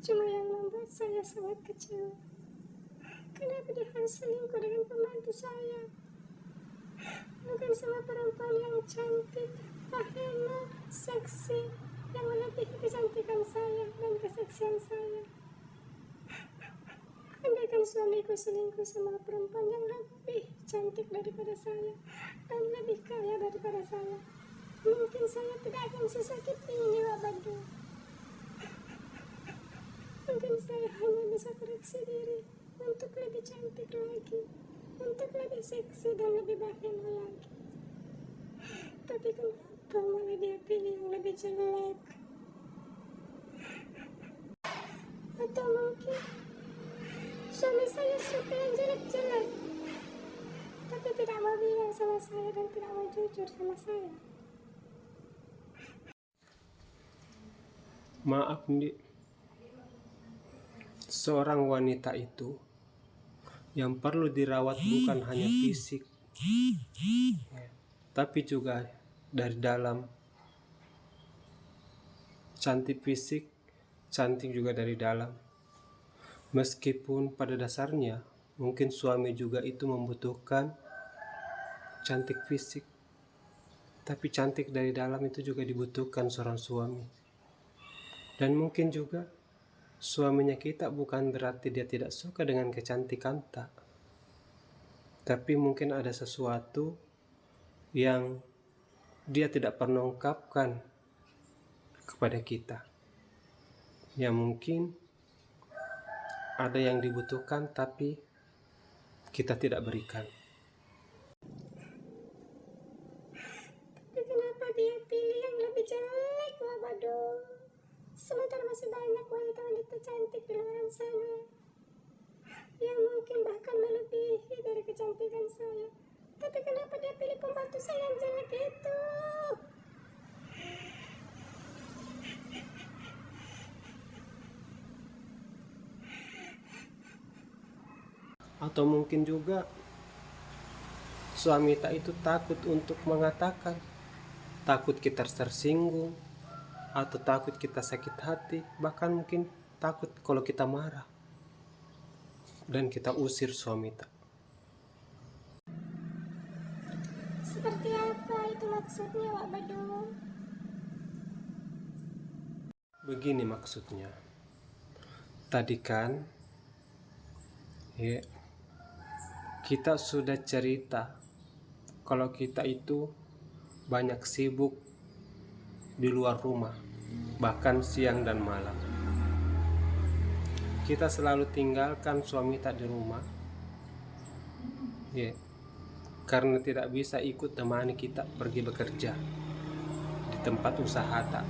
cuma yang membuat saya sangat kecewa. Kenapa dia harus selingkuh dengan pembantu saya? Bukan sama perempuan yang cantik, ahena, seksi, yang melebihi kecantikan saya dan keseksian saya. Andaikan suamiku selingkuh sama perempuan yang lebih cantik daripada saya dan lebih kaya daripada saya, mungkin saya tidak akan sesakit ini, Wak Badu. Mungkin saya hanya bisa koreksi diri untuk lebih cantik lagi, untuk lebih seksi dan lebih bahena lagi. Tapi kenapa malah dia pilih yang lebih jelek? Atau mungkin suami saya suka yang jelek-jelek, tapi tidak mau bilang sama saya dan tidak mau jujur sama saya. Maaf, Ndi. Seorang wanita itu yang perlu dirawat bukan hanya fisik, tapi juga dari dalam. Cantik fisik, cantik juga dari dalam. Meskipun pada dasarnya mungkin suami juga itu membutuhkan cantik fisik, tapi cantik dari dalam itu juga dibutuhkan seorang suami. Dan mungkin juga suaminya kita bukan berarti dia tidak suka dengan kecantikan, tak. Tapi mungkin ada sesuatu yang dia tidak pernah ungkapkan kepada kita. Ya mungkin ada yang dibutuhkan tapi kita tidak berikan. Tapi kenapa dia pilih yang lebih jelek, Wak Badu? Sementara masih banyak wanita-wanita cantik di luar sana yang mungkin bahkan melebihi dari kecantikan saya. Tapi kenapa dia pilih pembantu saya yang jelek itu? Atau mungkin juga suami tak itu takut untuk mengatakan, takut kita tersinggung, atau takut kita sakit hati, bahkan mungkin takut kalau kita marah dan kita usir suami tak. Seperti apa itu maksudnya, Wak Badu? Begini maksudnya. Tadi kan kita sudah cerita kalau kita itu banyak sibuk di luar rumah, bahkan siang dan malam. Kita selalu tinggalkan suami tak di rumah, karena tidak bisa ikut temani kita pergi bekerja di tempat usaha tak.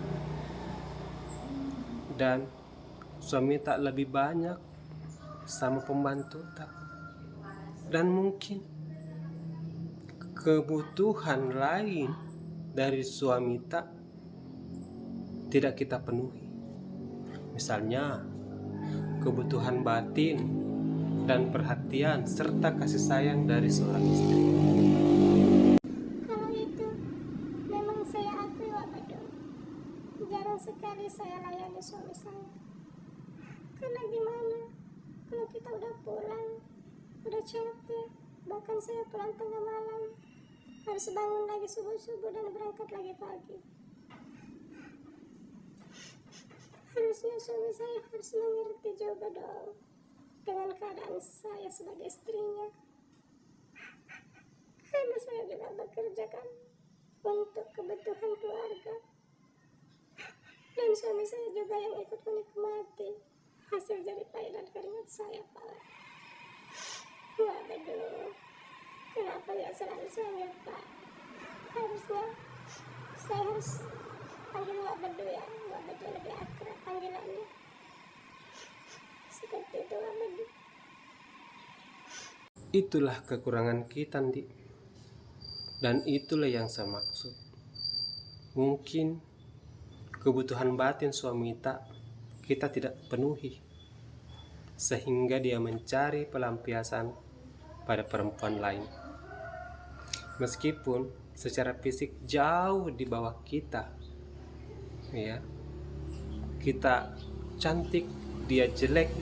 Dan suami tak lebih banyak sama pembantu tak. Dan mungkin kebutuhan lain dari suami tak tidak kita penuhi. Misalnya kebutuhan batin dan perhatian serta kasih sayang dari seorang istri. Kalau itu memang saya akui, Wak Badu. Jarang sekali saya layani suami saya. Karena gimana? Kalau kita udah pulang, udah capek, bahkan saya pulang tengah malam, harus bangun lagi subuh-subuh dan berangkat lagi pagi. Harusnya suami saya harus mengerti juga dong dengan keadaan saya sebagai istrinya. Karena saya juga bekerja kan untuk kebutuhan keluarga. Dan suami saya juga yang ikut menikmati hasil jerih payah dan keringat saya, Pak. Wah, Badu, kenapa ya selalu saya, Pak? Harusnya saya harus panggil Wak Badu ya. Wak Badu lebih akrab panggilannya. Seperti itu, Wak Badu. Itulah kekurangan kita, Ndi. Dan itulah yang saya maksud. Mungkin kebutuhan batin suami kita tidak penuhi, sehingga dia mencari pelampiasan pada perempuan lain. Meskipun secara fisik jauh di bawah kita, kita cantik dia jelek,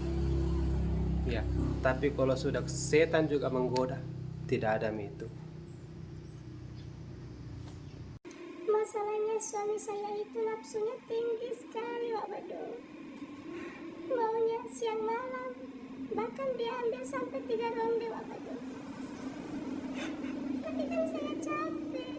ya. Tapi kalau sudah setan juga menggoda, tidak ada itu. Masalahnya suami saya itu nafsunya tinggi sekali, Wak Bado. Maunya siang malam, bahkan dia ambil sampai 3 ronde, Wak Bado. Tapi kan saya capek.